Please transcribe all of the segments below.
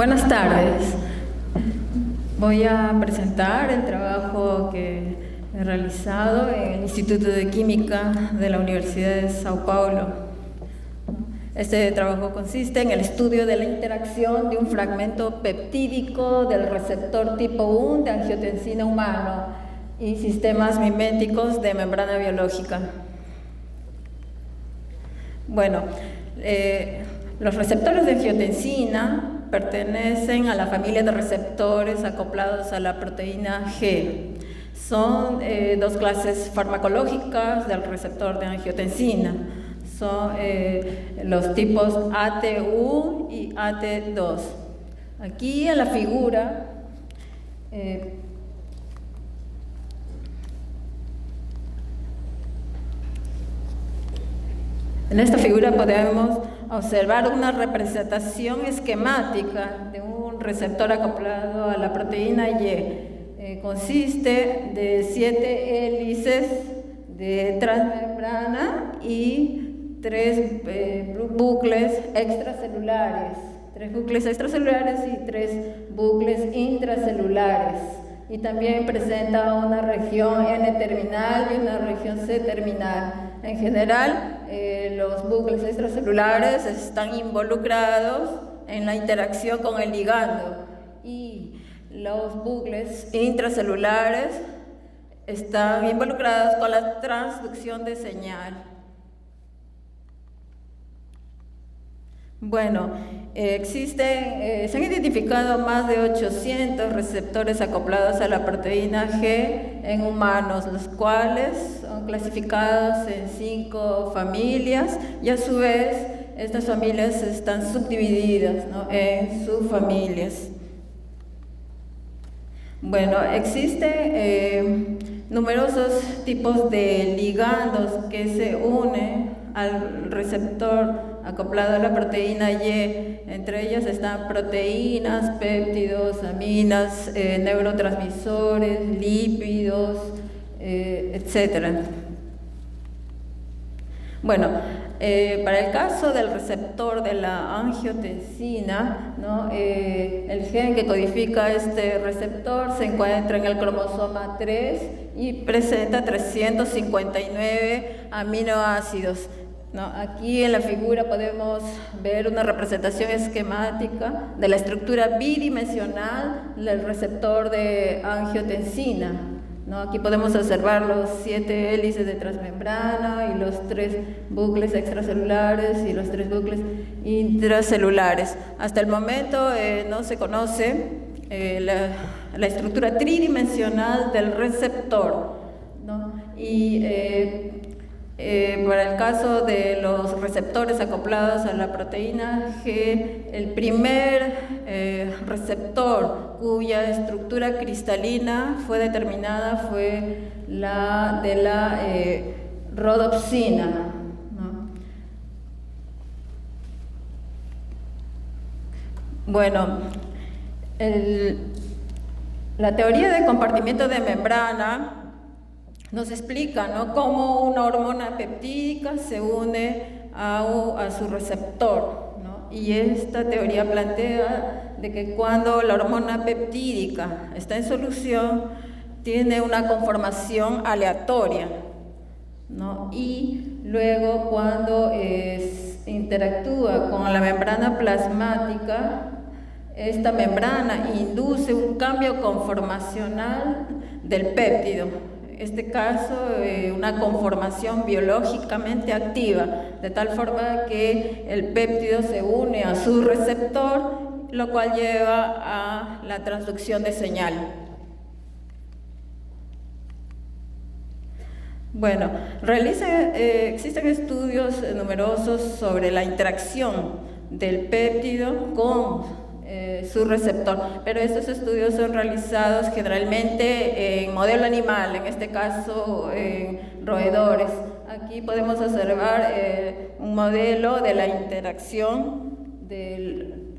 Buenas tardes. Voy a presentar el trabajo que he realizado en el Instituto de Química de la Universidad de Sao Paulo. Este trabajo consiste en el estudio de la interacción de un fragmento peptídico del receptor tipo 1 de angiotensina humano y sistemas miméticos de membrana biológica. Bueno, los receptores de angiotensina pertenecen a la familia de receptores acoplados a la proteína G. Son dos clases farmacológicas del receptor de angiotensina. Son los tipos AT1 y AT2. Aquí en la figura en esta figura podemos observar una representación esquemática de un receptor acoplado a la proteína Y. Consiste de 7 hélices de transmembrana y 3 bucles extracelulares. 3 bucles extracelulares y 3 bucles intracelulares. Y también presenta una región N-terminal y una región C-terminal. En general, los bucles extracelulares están involucrados en la interacción con el ligando y los bucles intracelulares están involucrados con la transducción de señal. Bueno, se han identificado más de 800 receptores acoplados a la proteína G en humanos, los cuales son clasificados en 5 familias y a su vez estas familias están subdivididas, ¿no?, en subfamilias. Bueno, existen numerosos tipos de ligandos que se unen al receptor acoplado a la proteína Y. Entre ellas están proteínas, péptidos, aminas, neurotransmisores, lípidos, etc. Bueno, para el caso del receptor de la angiotensina, ¿no?, el gen que codifica este receptor se encuentra en el cromosoma 3 y presenta 359 aminoácidos. ¿No? Aquí en la figura podemos ver una representación esquemática de la estructura bidimensional del receptor de angiotensina, ¿no? Aquí podemos observar los 7 hélices de transmembrana y los 3 bucles extracelulares y los 3 bucles intracelulares. Hasta el momento no se conoce la estructura tridimensional del receptor, ¿no? Y para el caso de los receptores acoplados a la proteína G, el primer receptor cuya estructura cristalina fue determinada fue la de la rodopsina, ¿no? Bueno, la teoría de compartimiento de membrana nos explica, ¿no?, cómo una hormona peptídica se une a su receptor, ¿no? Y esta teoría plantea de que cuando la hormona peptídica está en solución, tiene una conformación aleatoria, ¿no? Y luego cuando interactúa con la membrana plasmática, esta membrana induce un cambio conformacional del péptido. En este caso, una conformación biológicamente activa, de tal forma que el péptido se une a su receptor, lo cual lleva a la transducción de señal. Bueno, existen estudios numerosos sobre la interacción del péptido con su receptor, pero estos estudios son realizados generalmente en modelo animal, en este caso en roedores. Aquí podemos observar un modelo de la interacción del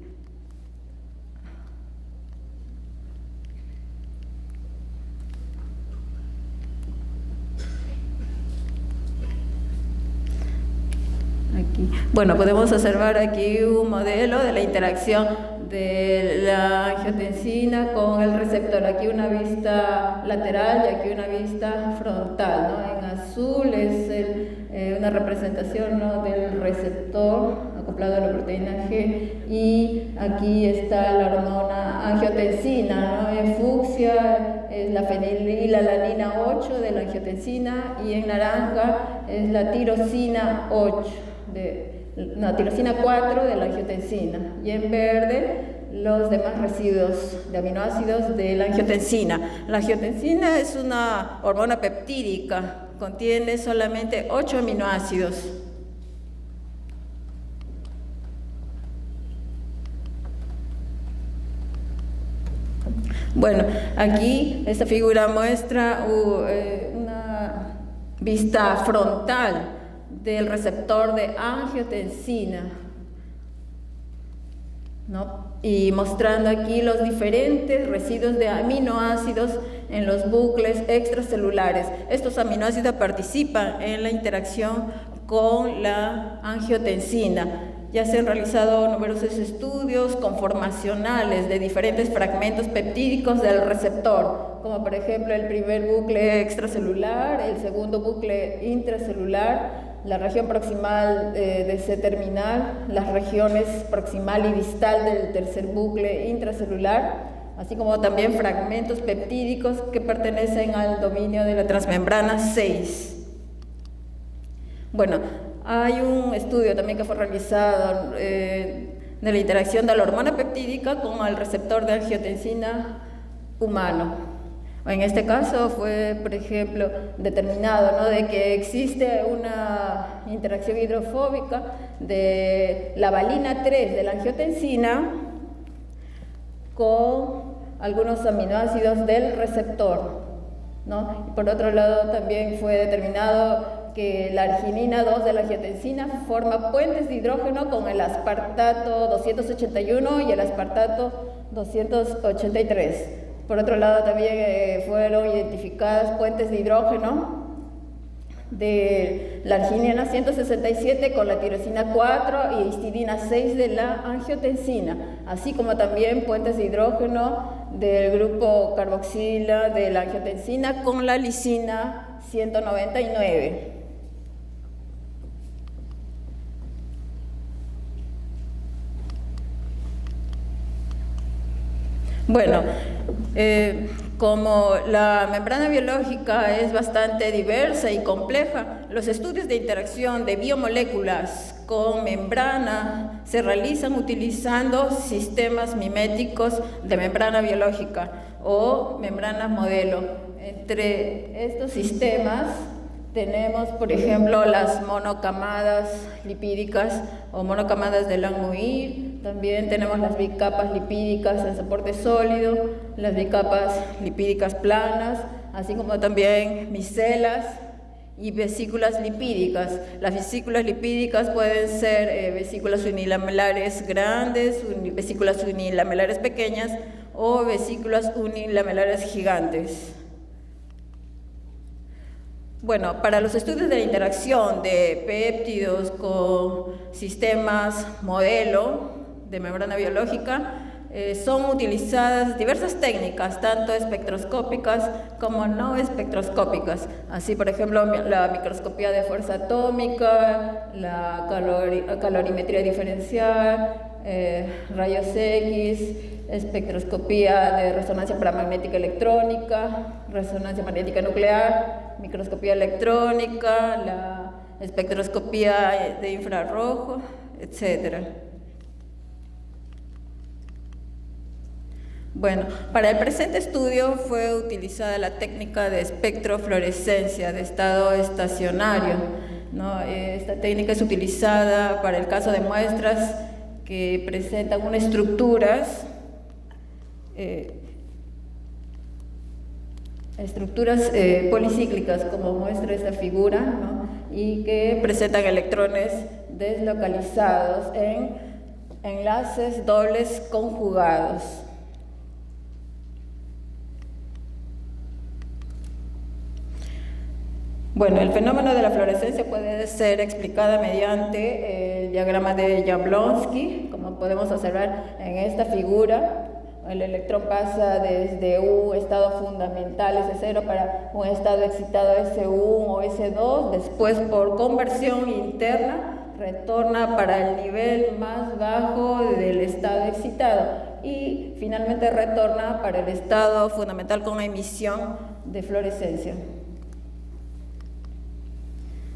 Aquí. Bueno, podemos observar aquí un modelo de la interacción de la angiotensina con el receptor. Aquí una vista lateral y aquí una vista frontal, ¿no? En azul es una representación, ¿no?, del receptor acoplado a la proteína G, y aquí está la hormona angiotensina, ¿no? En fucsia es la fenilalanina 8 de la angiotensina, y en naranja es la tirosina 4 de la angiotensina, y en verde los demás residuos de aminoácidos de la angiotensina. La angiotensina es una hormona peptídica, contiene solamente 8 aminoácidos. Bueno, aquí esta figura muestra una vista frontal del receptor de angiotensina, ¿no? Y mostrando aquí los diferentes residuos de aminoácidos en los bucles extracelulares. Estos aminoácidos participan en la interacción con la angiotensina. Ya se han realizado numerosos estudios conformacionales de diferentes fragmentos peptídicos del receptor, como por ejemplo el primer bucle extracelular, el segundo bucle intracelular, la región proximal de C-terminal, las regiones proximal y distal del tercer bucle intracelular, así como también fragmentos peptídicos que pertenecen al dominio de la transmembrana 6. Bueno, hay un estudio también que fue realizado de la interacción de la hormona peptídica con el receptor de angiotensina humano. En este caso fue, por ejemplo, determinado, ¿no?, de que existe una interacción hidrofóbica de la valina 3 de la angiotensina con algunos aminoácidos del receptor, ¿no? Y por otro lado también fue determinado que la arginina 2 de la angiotensina forma puentes de hidrógeno con el aspartato 281 y el aspartato 283. Por otro lado también fueron identificadas puentes de hidrógeno de la arginina 167 con la tirosina 4 y histidina 6 de la angiotensina, así como también puentes de hidrógeno del grupo carboxila de la angiotensina con la lisina 199. Bueno, como la membrana biológica es bastante diversa y compleja, los estudios de interacción de biomoléculas con membrana se realizan utilizando sistemas miméticos de membrana biológica o membranas modelo. Entre estos sistemas tenemos, por ejemplo, las monocamadas lipídicas o monocamadas de Langmuir. También tenemos las bicapas lipídicas en soporte sólido, las bicapas lipídicas planas, así como también micelas y vesículas lipídicas. Las vesículas lipídicas pueden ser vesículas unilamelares grandes, vesículas unilamelares pequeñas o vesículas unilamelares gigantes. Bueno, para los estudios de la interacción de péptidos con sistemas modelo de membrana biológica, son utilizadas diversas técnicas, tanto espectroscópicas como no espectroscópicas. Así, por ejemplo, la microscopía de fuerza atómica, la calorimetría diferencial, rayos X, espectroscopía de resonancia paramagnética electrónica, resonancia magnética nuclear, microscopía electrónica, la espectroscopía de infrarrojo, etc. Bueno, para el presente estudio fue utilizada la técnica de espectrofluorescencia de estado estacionario, ¿no? Esta técnica es utilizada para el caso de muestras que presentan unas estructuras policíclicas, como muestra esta figura, ¿no?, y que presentan electrones deslocalizados en enlaces dobles conjugados. Bueno, el fenómeno de la fluorescencia puede ser explicada mediante el diagrama de Jablonski, como podemos observar en esta figura. El electrón pasa desde un estado fundamental S0 para un estado excitado S1 o S2, después por conversión interna retorna para el nivel más bajo del estado excitado y finalmente retorna para el estado fundamental con emisión de fluorescencia.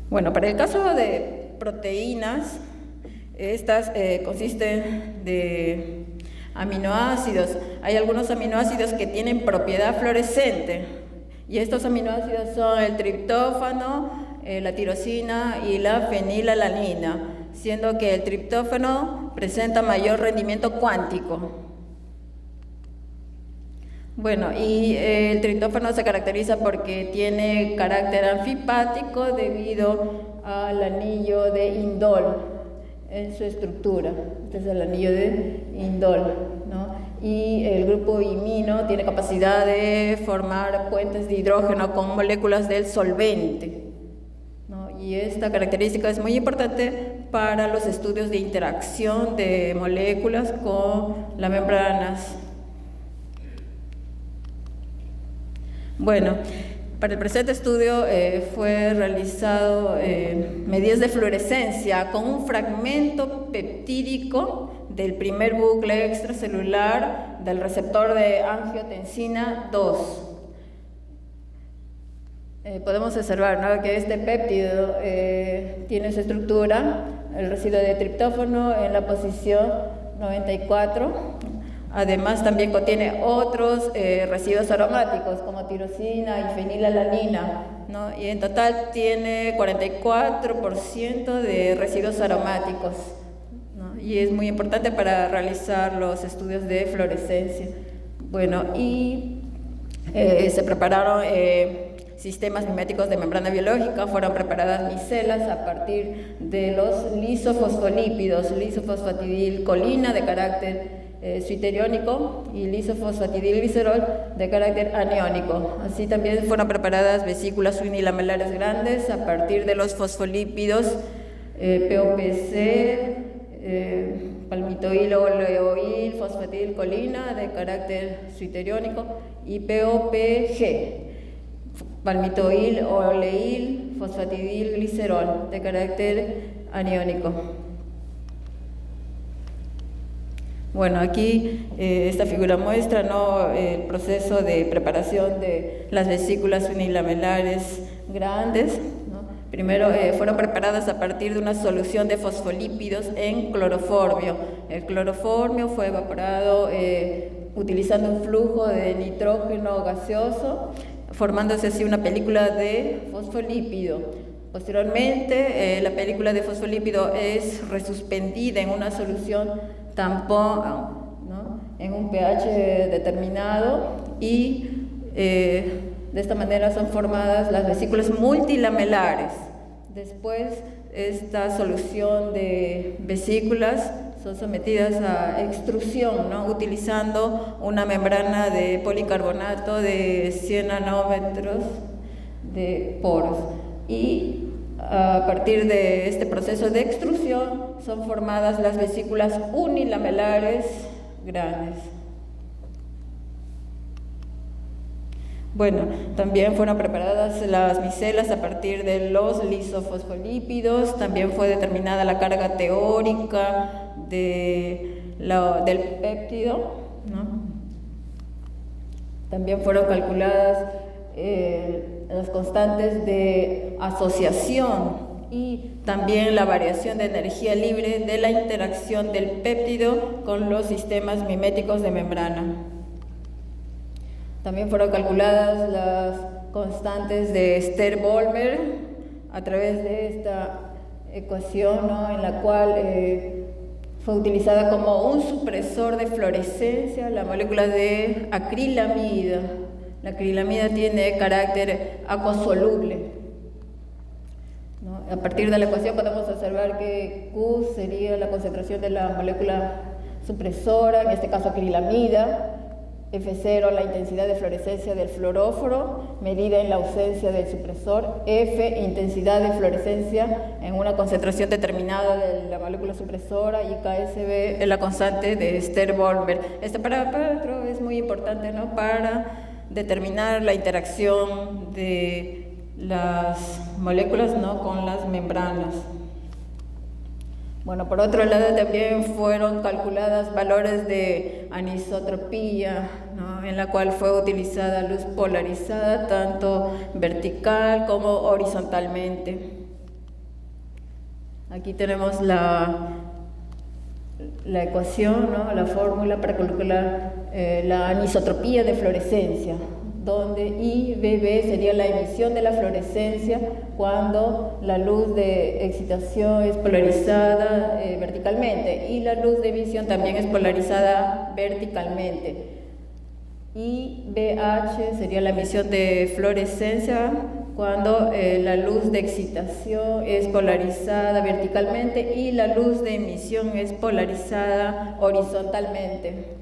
Bueno, para el caso de proteínas, estas consisten de aminoácidos. Hay algunos aminoácidos que tienen propiedad fluorescente y estos aminoácidos son el triptófano, la tirosina y la fenilalanina, siendo que el triptófano presenta mayor rendimiento cuántico. Bueno, y el triptófano se caracteriza porque tiene carácter anfipático debido al anillo de indol en su estructura. Este es el anillo de indol, ¿no? Y el grupo imino tiene capacidad de formar puentes de hidrógeno con moléculas del solvente, ¿no? Y esta característica es muy importante para los estudios de interacción de moléculas con las membranas. Bueno, para el presente estudio fue realizado medidas de fluorescencia con un fragmento peptídico del primer bucle extracelular del receptor de angiotensina 2. Podemos observar, ¿no?, que este péptido tiene su estructura, el residuo de triptófano en la posición 94. Además, también contiene otros residuos aromáticos como tirosina y fenilalanina, ¿no? Y en total tiene 44% de residuos aromáticos, ¿no? Y es muy importante para realizar los estudios de fluorescencia. Bueno, y se prepararon sistemas miméticos de membrana biológica, fueron preparadas micelas a partir de los lisofosfolípidos, lisofosfatidilcolina de carácter suiteriónico y lisofosfatidilglicerol de carácter aniónico. Así también fueron preparadas vesículas unilamelares grandes a partir de los fosfolípidos POPC, palmitoil oleoil fosfatidilcolina de carácter suiteriónico y POPG, palmitoil oleil fosfatidilglicerol de carácter aniónico. Bueno, aquí esta figura muestra, ¿no?, el proceso de preparación de las vesículas unilamelares grandes, ¿no? Primero fueron preparadas a partir de una solución de fosfolípidos en cloroformio. El cloroformio fue evaporado utilizando un flujo de nitrógeno gaseoso, formándose así una película de fosfolípido. Posteriormente, la película de fosfolípido es resuspendida en una solución tampón, ¿no?, en un pH determinado y de esta manera son formadas las vesículas multilamelares. Después, esta solución de vesículas son sometidas a extrusión, ¿no?, utilizando una membrana de policarbonato de 100 nanómetros de poros. Y a partir de este proceso de extrusión son formadas las vesículas unilamelares grandes. Bueno, también fueron preparadas las micelas a partir de los lisofosfolípidos, también fue determinada la carga teórica del péptido, ¿no? También fueron calculadas las constantes de asociación y también la variación de energía libre de la interacción del péptido con los sistemas miméticos de membrana. También fueron calculadas las constantes de Stern-Bolmer a través de esta ecuación, ¿no?, en la cual fue utilizada como un supresor de fluorescencia la molécula de acrilamida. La acrilamida tiene carácter acuasoluble, ¿no? A partir de la ecuación podemos observar que Q sería la concentración de la molécula supresora, en este caso acrilamida, F0, la intensidad de fluorescencia del fluoróforo, medida en la ausencia del supresor. F, intensidad de fluorescencia en una concentración determinada de la molécula supresora. Y KSB es la constante de Stern-Bolmer. Este parámetro es muy importante, ¿no?, para determinar la interacción de las moléculas, ¿no?, con las membranas. Bueno, por otro lado también fueron calculadas valores de anisotropía, ¿no?, en la cual fue utilizada luz polarizada tanto vertical como horizontalmente. Aquí tenemos la ecuación, ¿no?, la fórmula para calcular la anisotropía de fluorescencia, donde IBB sería la emisión de la fluorescencia cuando la luz de excitación es polarizada verticalmente y la luz de emisión también es polarizada verticalmente. IBH sería la emisión de fluorescencia cuando la luz de excitación es polarizada verticalmente y la luz de emisión es polarizada horizontalmente.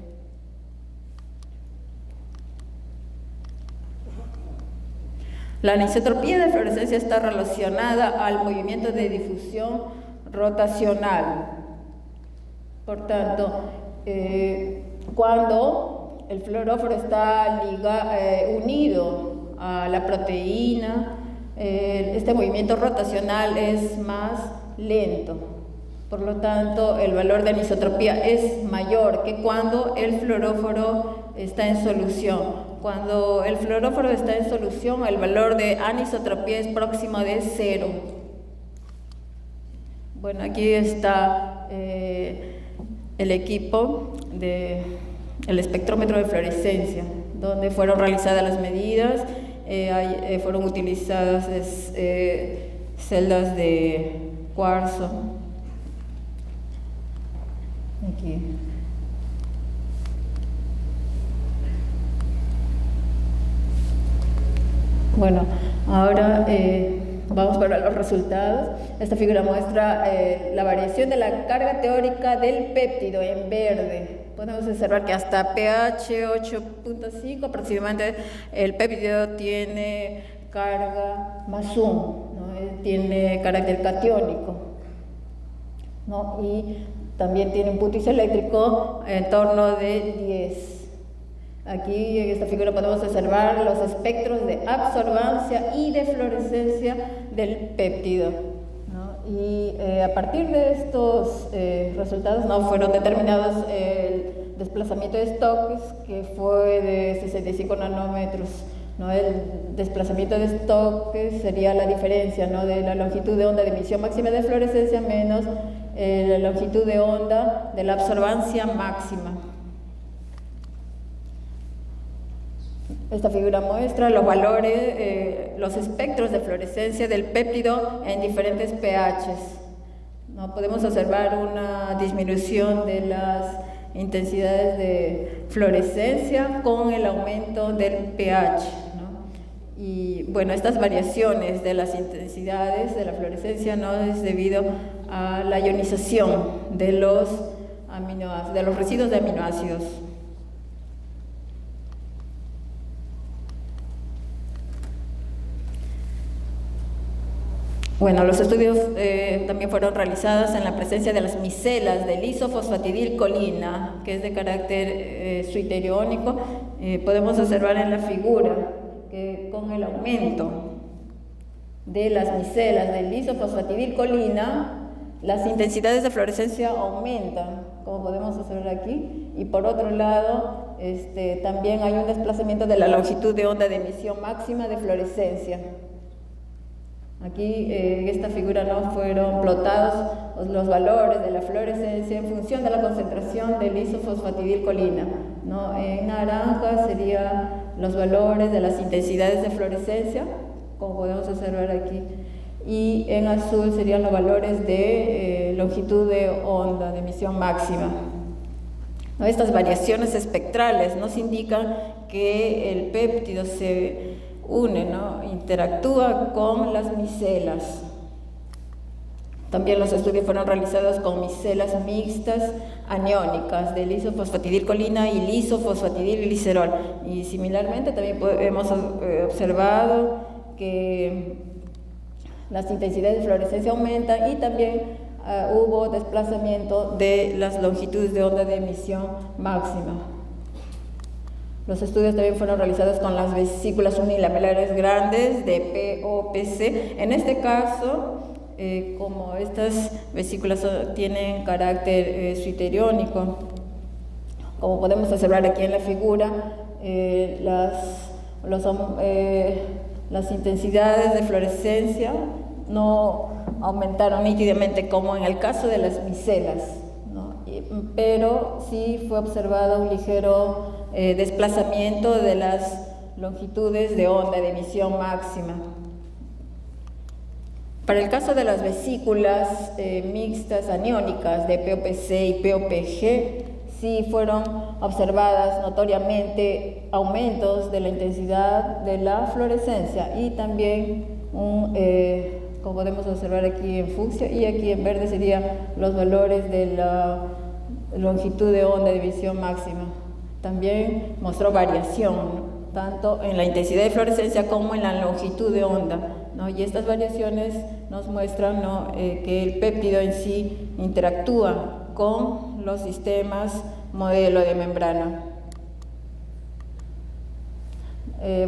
La anisotropía de fluorescencia está relacionada al movimiento de difusión rotacional. Por tanto, cuando el fluoróforo está unido a la proteína, este movimiento rotacional es más lento. Por lo tanto, el valor de anisotropía es mayor que cuando el fluoróforo está en solución. Cuando el fluoróforo está en solución, el valor de anisotropía es próximo de 0. Bueno, aquí está el equipo del espectrómetro de fluorescencia, donde fueron realizadas las medidas, fueron utilizadas celdas de cuarzo. Aquí. Bueno, ahora vamos para los resultados. Esta figura muestra la variación de la carga teórica del péptido en verde. Podemos observar que hasta pH 8.5 aproximadamente el péptido tiene carga más 1, ¿no? Tiene carácter catiónico, ¿no? Y también tiene un punto isoeléctrico en torno de 10. Aquí en esta figura podemos observar los espectros de absorbancia y de fluorescencia del péptido, ¿no? Y a partir de estos resultados, ¿no?, fueron determinados el desplazamiento de Stokes, que fue de 65 nanómetros, ¿no? El desplazamiento de Stokes sería la diferencia, ¿no?, de la longitud de onda de emisión máxima de fluorescencia menos la longitud de onda de la absorbancia máxima. Esta figura muestra los valores, los espectros de fluorescencia del péptido en diferentes pHs. ¿No? Podemos observar una disminución de las intensidades de fluorescencia con el aumento del pH, ¿no? Y bueno, estas variaciones de las intensidades de la fluorescencia no es debido a la ionización de los residuos de aminoácidos. Bueno, los estudios también fueron realizados en la presencia de las micelas del isofosfatidilcolina, que es de carácter suiteriónico. Podemos observar en la figura que con el aumento de las micelas del isofosfatidilcolina, las intensidades de fluorescencia aumentan, como podemos observar aquí, y por otro lado, también hay un desplazamiento de la longitud de onda de emisión máxima de fluorescencia. Aquí en esta figura no fueron plotados los valores de la fluorescencia en función de la concentración del isofosfatidilcolina, ¿no? En naranja serían los valores de las intensidades de fluorescencia, como podemos observar aquí, y en azul serían los valores de longitud de onda de emisión máxima. ¿No? Estas variaciones espectrales nos indican que el péptido se une, ¿no?, interactúa con las micelas. También los estudios fueron realizados con micelas mixtas aniónicas de lisofosfatidilcolina y lisofosfatidilglicerol. Y similarmente también hemos observado que las intensidades de fluorescencia aumentan y también hubo desplazamiento de las longitudes de onda de emisión máxima. Los estudios también fueron realizados con las vesículas unilamelares grandes de POPC. En este caso, como estas vesículas tienen carácter suiteriónico, como podemos observar aquí en la figura, las intensidades de fluorescencia no aumentaron nítidamente como en el caso de las micelas, ¿no? Pero sí fue observado un ligero desplazamiento de las longitudes de onda de emisión máxima. Para el caso de las vesículas mixtas aniónicas de POPC y POPG, sí fueron observadas notoriamente aumentos de la intensidad de la fluorescencia y también como podemos observar aquí en fucsia y aquí en verde serían los valores de la longitud de onda de emisión máxima. También mostró variación, ¿no?, tanto en la intensidad de fluorescencia como en la longitud de onda, ¿no? Y estas variaciones nos muestran, ¿no?, que el péptido en sí interactúa con los sistemas modelo de membrana.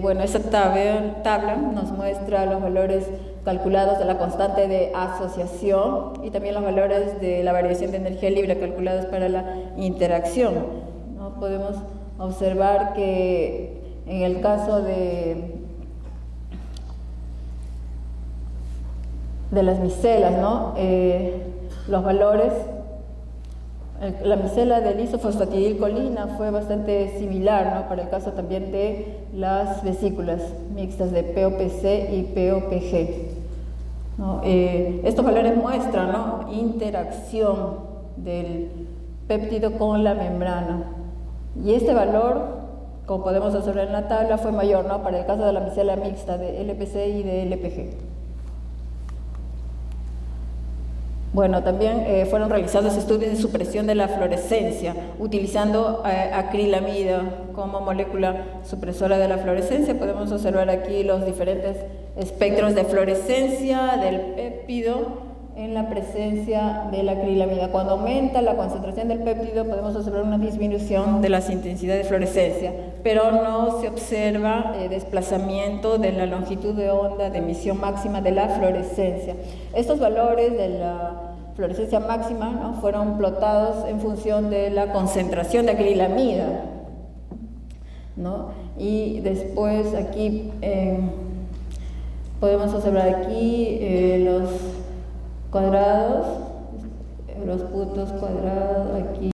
Bueno, esta tabla nos muestra los valores calculados de la constante de asociación y también los valores de la variación de energía libre calculados para la interacción, ¿no? Podemos observar que en el caso de las micelas, ¿no?, los valores, la micela de lisofosfatidilcolina fue bastante similar, ¿no?, para el caso también de las vesículas mixtas de POPC y POPG, ¿no? Estos valores muestran, ¿no?, interacción del péptido con la membrana, y este valor, como podemos observar en la tabla, fue mayor, ¿no?, para el caso de la micela mixta de LPC y de LPG. Bueno, también fueron realizados estudios de supresión de la fluorescencia, utilizando acrilamida como molécula supresora de la fluorescencia. Podemos observar aquí los diferentes espectros de fluorescencia del péptido en la presencia de la acrilamida. Cuando aumenta la concentración del péptido, podemos observar una disminución de las intensidades de fluorescencia, pero no se observa desplazamiento de la longitud de onda de emisión máxima de la fluorescencia. Estos valores de la fluorescencia máxima, ¿no?, fueron plotados en función de la concentración de acrilamida, ¿no? Y después aquí podemos observar aquí los cuadrados, los puntos cuadrados aquí.